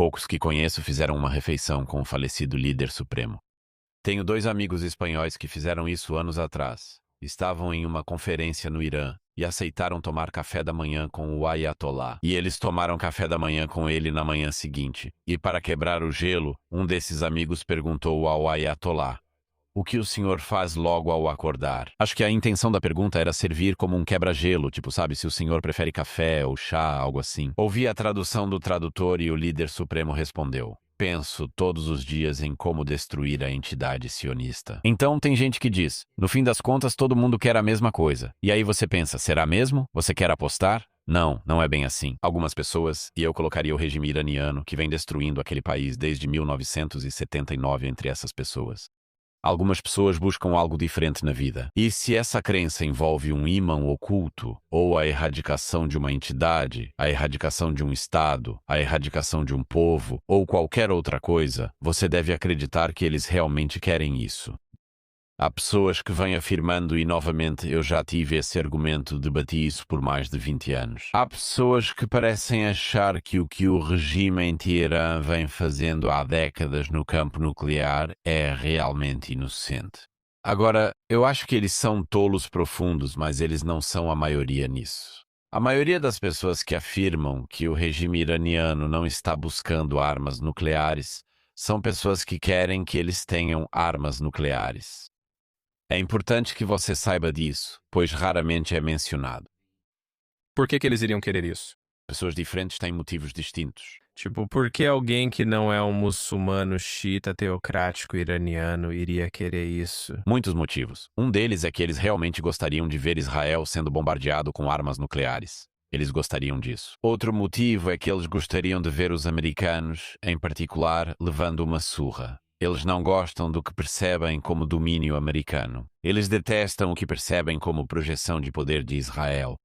poucos que conheço fizeram uma refeição com o falecido líder supremo. Tenho 2 amigos espanhóis que fizeram isso anos atrás. Estavam em uma conferência no Irã e aceitaram tomar café da manhã com o Ayatollah. E eles tomaram café da manhã com ele na manhã seguinte. E para quebrar o gelo, um desses amigos perguntou ao Ayatollah: "O que o senhor faz logo ao acordar?" Acho que a intenção da pergunta era servir como um quebra-gelo, tipo, sabe, se o senhor prefere café ou chá, algo assim. Ouvi a tradução do tradutor e o líder supremo respondeu: "Penso todos os dias em como destruir a entidade sionista." Então tem gente que diz: no fim das contas todo mundo quer a mesma coisa. E aí você pensa, será mesmo? Você quer apostar? Não, não é bem assim. Algumas pessoas, e eu colocaria o regime iraniano, que vem destruindo aquele país desde 1979 entre essas pessoas. Algumas pessoas buscam algo diferente na vida. E se essa crença envolve um ímã oculto, ou a erradicação de uma entidade, a erradicação de um estado, a erradicação de um povo, ou qualquer outra coisa, você deve acreditar que eles realmente querem isso. Há pessoas que vêm afirmando, e novamente eu já tive esse argumento, debati isso por mais de 20 anos. Há pessoas que parecem achar que o regime em Teherã vem fazendo há décadas no campo nuclear é realmente inocente. Agora, eu acho que eles são tolos profundos, mas eles não são a maioria nisso. A maioria das pessoas que afirmam que o regime iraniano não está buscando armas nucleares são pessoas que querem que eles tenham armas nucleares. É importante que você saiba disso, pois raramente é mencionado. Por que eles iriam querer isso? Pessoas diferentes têm motivos distintos. Tipo, por que alguém que não é um muçulmano xiita teocrático iraniano iria querer isso? Muitos motivos. Um deles é que eles realmente gostariam de ver Israel sendo bombardeado com armas nucleares. Eles gostariam disso. Outro motivo é que eles gostariam de ver os americanos, em particular, levando uma surra. Eles não gostam do que percebem como domínio americano. Eles detestam o que percebem como projeção de poder de Israel.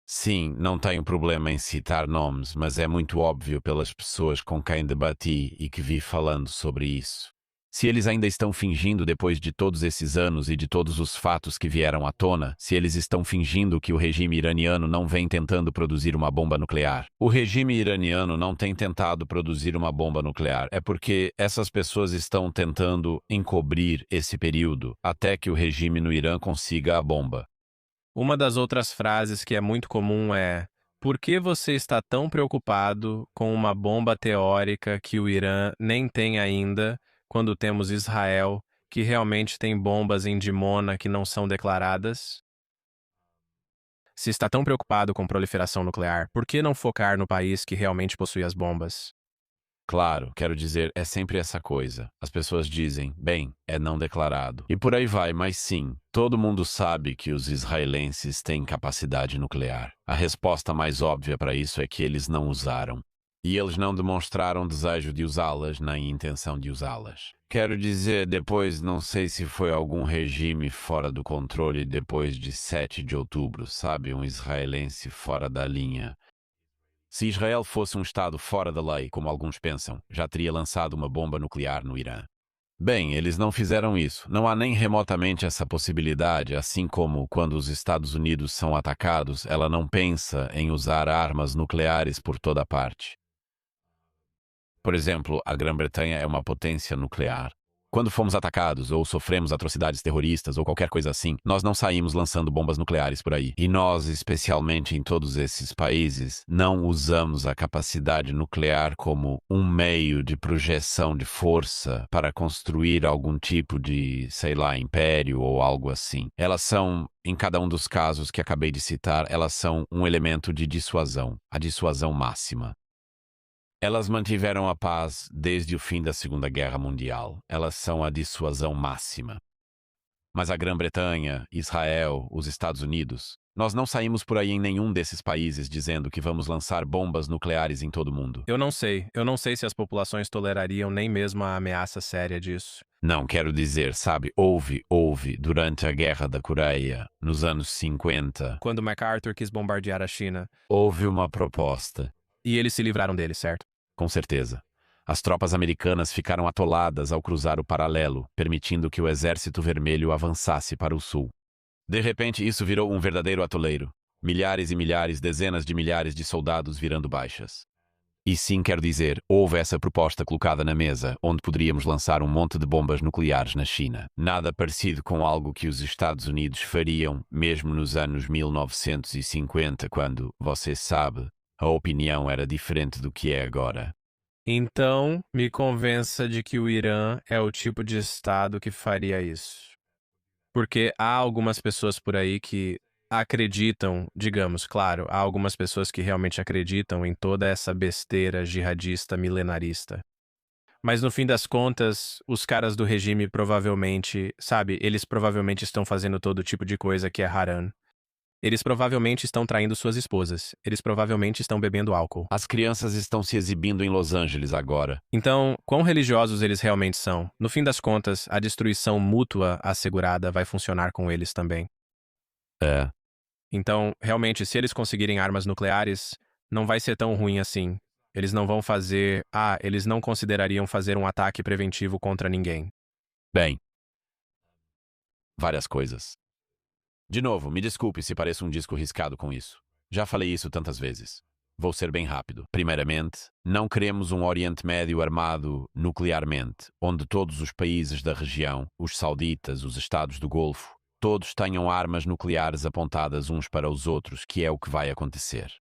Sim, não tenho problema em citar nomes, mas é muito óbvio pelas pessoas com quem debati e que vi falando sobre isso. Se eles ainda estão fingindo depois de todos esses anos e de todos os fatos que vieram à tona, se eles estão fingindo que o regime iraniano não vem tentando produzir uma bomba nuclear. O regime iraniano não tem tentado produzir uma bomba nuclear. É porque essas pessoas estão tentando encobrir esse período até que o regime no Irã consiga a bomba. Uma das outras frases que é muito comum é: por que você está tão preocupado com uma bomba teórica que o Irã nem tem ainda, quando temos Israel, que realmente tem bombas em Dimona que não são declaradas? Se está tão preocupado com proliferação nuclear, por que não focar no país que realmente possui as bombas? Claro, quero dizer, é sempre essa coisa. As pessoas dizem, bem, é não declarado. E por aí vai, mas sim, todo mundo sabe que os israelenses têm capacidade nuclear. A resposta mais óbvia para isso é que eles não usaram. E eles não demonstraram desejo de usá-las nem intenção de usá-las. Quero dizer, depois, não sei se foi algum regime fora do controle depois de 7 de outubro, sabe? Um israelense fora da linha. Se Israel fosse um Estado fora da lei, como alguns pensam, já teria lançado uma bomba nuclear no Irã. Bem, eles não fizeram isso. Não há nem remotamente essa possibilidade, assim como, quando os Estados Unidos são atacados, ela não pensa em usar armas nucleares por toda parte. Por exemplo, a Grã-Bretanha é uma potência nuclear. Quando fomos atacados ou sofremos atrocidades terroristas ou qualquer coisa assim, nós não saímos lançando bombas nucleares por aí. E nós, especialmente em todos esses países, não usamos a capacidade nuclear como um meio de projeção de força para construir algum tipo de, sei lá, império ou algo assim. Elas são, em cada um dos casos que acabei de citar, elas são um elemento de dissuasão, a dissuasão máxima. Elas mantiveram a paz desde o fim da Segunda Guerra Mundial. Elas são a dissuasão máxima. Mas a Grã-Bretanha, Israel, os Estados Unidos, nós não saímos por aí em nenhum desses países dizendo que vamos lançar bombas nucleares em todo o mundo. Eu não sei se as populações tolerariam nem mesmo a ameaça séria disso. Não, quero dizer, sabe, houve, durante a Guerra da Coreia, nos anos 50, Quando MacArthur quis bombardear a China, houve uma proposta. e eles se livraram dele, certo? Com certeza. As tropas americanas ficaram atoladas ao cruzar o paralelo, permitindo que o Exército Vermelho avançasse para o sul. De repente, isso virou um verdadeiro atoleiro. Milhares e milhares, dezenas de milhares de soldados virando baixas. E sim, quero dizer, houve essa proposta colocada na mesa, onde poderíamos lançar um monte de bombas nucleares na China. Nada parecido com algo que os Estados Unidos fariam, mesmo nos anos 1950, quando, você sabe, a opinião era diferente do que é agora. Então, me convença de que o Irã é o tipo de Estado que faria isso. Porque há algumas pessoas por aí que acreditam, digamos, claro, há algumas pessoas que realmente acreditam em toda essa besteira jihadista milenarista. Mas no fim das contas, os caras do regime provavelmente, sabe, eles provavelmente estão fazendo todo tipo de coisa que é haram. Eles provavelmente estão traindo suas esposas. Eles provavelmente estão bebendo álcool. As crianças estão se exibindo em Los Angeles agora. Então, quão religiosos eles realmente são? No fim das contas, a destruição mútua assegurada vai funcionar com eles também. É. Então, realmente, se eles conseguirem armas nucleares, não vai ser tão ruim assim. Eles não vão fazer. Eles não considerariam fazer um ataque preventivo contra ninguém. Bem, várias coisas. De novo, me desculpe se pareço um disco riscado com isso. Já falei isso tantas vezes. Vou ser bem rápido. Primeiramente, não queremos um Oriente Médio armado nuclearmente, onde todos os países da região, os sauditas, os Estados do Golfo, todos tenham armas nucleares apontadas uns para os outros, que é o que vai acontecer.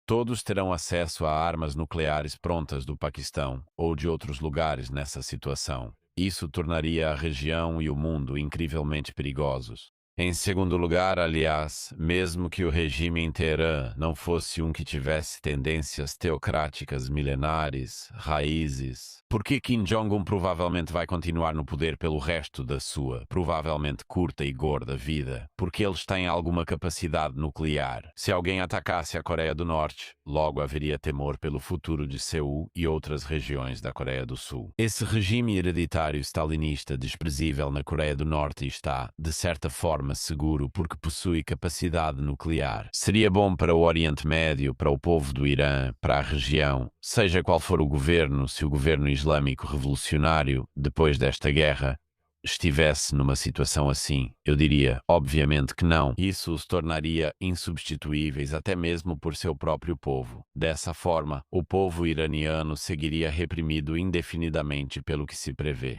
Todos terão acesso a armas nucleares prontas do Paquistão ou de outros lugares nessa situação. Isso tornaria a região e o mundo incrivelmente perigosos. Em segundo lugar, aliás, mesmo que o regime em Teherã não fosse um que tivesse tendências teocráticas milenares, raízes, por que Kim Jong-un provavelmente vai continuar no poder pelo resto da sua, provavelmente curta e gorda vida? Porque eles têm alguma capacidade nuclear. Se alguém atacasse a Coreia do Norte, logo haveria temor pelo futuro de Seul e outras regiões da Coreia do Sul. Esse regime hereditário stalinista desprezível na Coreia do Norte está, de certa forma, seguro porque possui capacidade nuclear. Seria bom para o Oriente Médio, para o povo do Irã, para a região, seja qual for o governo, se o governo islâmico revolucionário, depois desta guerra, estivesse numa situação assim, eu diria, obviamente que não. Isso os tornaria insubstituíveis até mesmo por seu próprio povo. Dessa forma, o povo iraniano seguiria reprimido indefinidamente pelo que se prevê.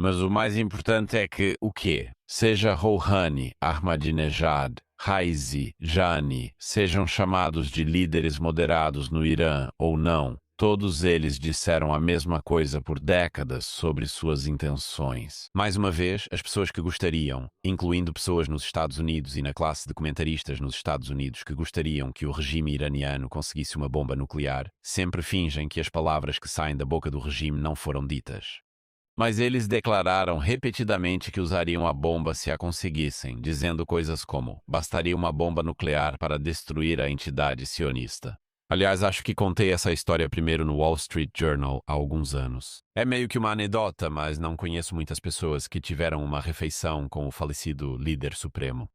Mas o mais importante é que o quê? Seja Rouhani, Ahmadinejad, Raisi, Jani, sejam chamados de líderes moderados no Irã ou não, todos eles disseram a mesma coisa por décadas sobre suas intenções. Mais uma vez, as pessoas que gostariam, incluindo pessoas nos Estados Unidos e na classe de comentaristas nos Estados Unidos que gostariam que o regime iraniano conseguisse uma bomba nuclear, sempre fingem que as palavras que saem da boca do regime não foram ditas. Mas eles declararam repetidamente que usariam a bomba se a conseguissem, dizendo coisas como: bastaria uma bomba nuclear para destruir a entidade sionista. Aliás, acho que contei essa história primeiro no Wall Street Journal há alguns anos. É meio que uma anedota, mas não conheço muitas pessoas que tiveram uma refeição com o falecido líder supremo.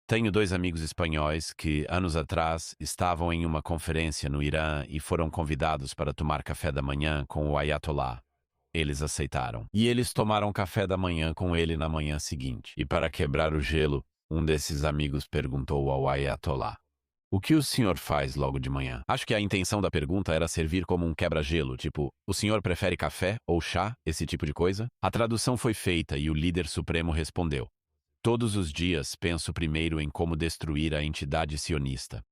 Tenho 2 amigos espanhóis que, anos atrás, estavam em uma conferência no Irã e foram convidados para tomar café da manhã com o Ayatollah. Eles aceitaram. E eles tomaram café da manhã com ele na manhã seguinte. E para quebrar o gelo, um desses amigos perguntou ao Ayatollah: "O que o senhor faz logo de manhã?" Acho que a intenção da pergunta era servir como um quebra-gelo, tipo: "O senhor prefere café ou chá?" Esse tipo de coisa. A tradução foi feita e o líder supremo respondeu: "Todos os dias penso primeiro em como destruir a entidade sionista."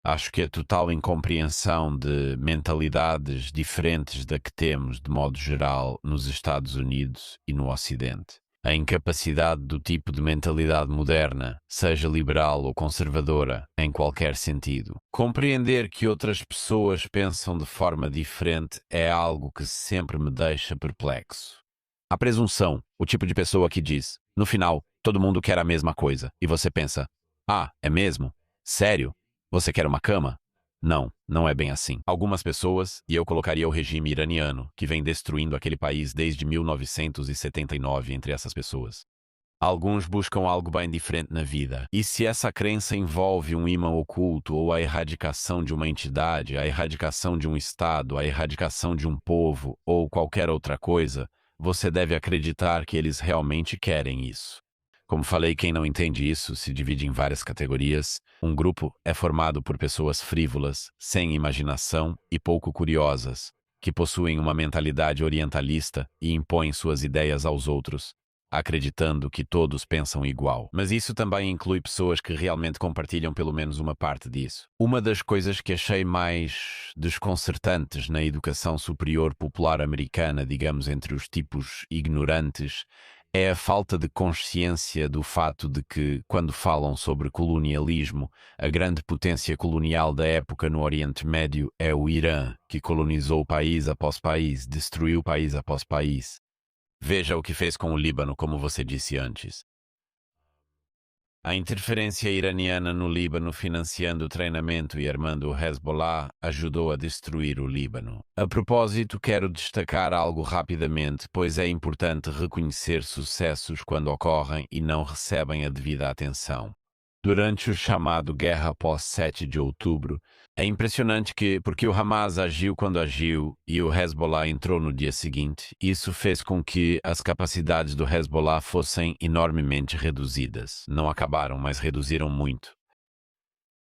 Acho que a total incompreensão de mentalidades diferentes da que temos, de modo geral, nos Estados Unidos e no Ocidente. A incapacidade do tipo de mentalidade moderna, seja liberal ou conservadora, em qualquer sentido. Compreender que outras pessoas pensam de forma diferente é algo que sempre me deixa perplexo. A presunção, o tipo de pessoa que diz, no final, todo mundo quer a mesma coisa, e você pensa: é mesmo? Sério? Você quer uma cama? Não, não é bem assim. Algumas pessoas, e eu colocaria o regime iraniano, que vem destruindo aquele país desde 1979 entre essas pessoas. Alguns buscam algo bem diferente na vida. E se essa crença envolve um imã oculto ou a erradicação de uma entidade, a erradicação de um estado, a erradicação de um povo ou qualquer outra coisa, você deve acreditar que eles realmente querem isso. Como falei, quem não entende isso se divide em várias categorias. Um grupo é formado por pessoas frívolas, sem imaginação e pouco curiosas, que possuem uma mentalidade orientalista e impõem suas ideias aos outros, acreditando que todos pensam igual. Mas isso também inclui pessoas que realmente compartilham pelo menos uma parte disso. Uma das coisas que achei mais desconcertantes na educação superior popular americana, digamos, entre os tipos ignorantes, é a falta de consciência do fato de que, quando falam sobre colonialismo, a grande potência colonial da época no Oriente Médio é o Irã, que colonizou país após país, destruiu país após país. Veja o que fez com o Líbano, como você disse antes. A interferência iraniana no Líbano, financiando o treinamento e armando o Hezbollah, ajudou a destruir o Líbano. A propósito, quero destacar algo rapidamente, pois é importante reconhecer sucessos quando ocorrem e não recebem a devida atenção. Durante o chamado Guerra após 7 de outubro, é impressionante porque o Hamas agiu quando agiu e o Hezbollah entrou no dia seguinte, isso fez com que as capacidades do Hezbollah fossem enormemente reduzidas. Não acabaram, mas reduziram muito.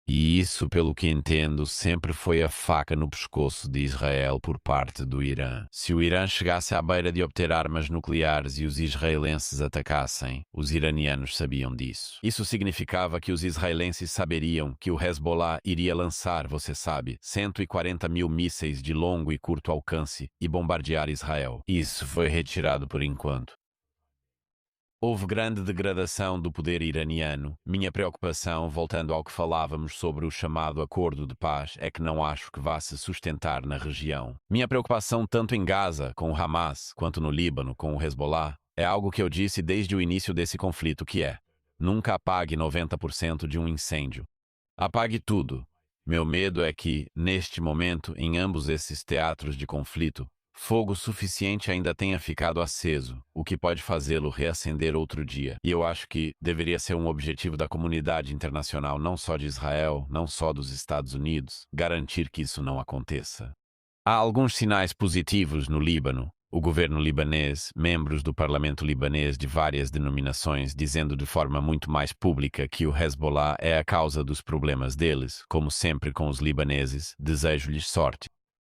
E isso, pelo que entendo, sempre foi a faca no pescoço de Israel por parte do Irã. Se o Irã chegasse à beira de obter armas nucleares e os israelenses atacassem, os iranianos sabiam disso. Isso significava que os israelenses saberiam que o Hezbollah iria lançar, você sabe, 140 mil mísseis de longo e curto alcance e bombardear Israel. Isso foi retirado por enquanto. Houve grande degradação do poder iraniano. Minha preocupação, voltando ao que falávamos sobre o chamado Acordo de Paz, é que não acho que vá se sustentar na região. Minha preocupação tanto em Gaza, com o Hamas, quanto no Líbano, com o Hezbollah, é algo que eu disse desde o início desse conflito, que é: nunca apague 90% de um incêndio. Apague tudo. Meu medo é que, neste momento, em ambos esses teatros de conflito, fogo suficiente ainda tenha ficado aceso, o que pode fazê-lo reacender outro dia. E eu acho que deveria ser um objetivo da comunidade internacional, não só de Israel, não só dos Estados Unidos, garantir que isso não aconteça. Há alguns sinais positivos no Líbano. O governo libanês, membros do parlamento libanês de várias denominações, dizendo de forma muito mais pública que o Hezbollah é a causa dos problemas deles. Como sempre com os libaneses, desejo-lhes sorte.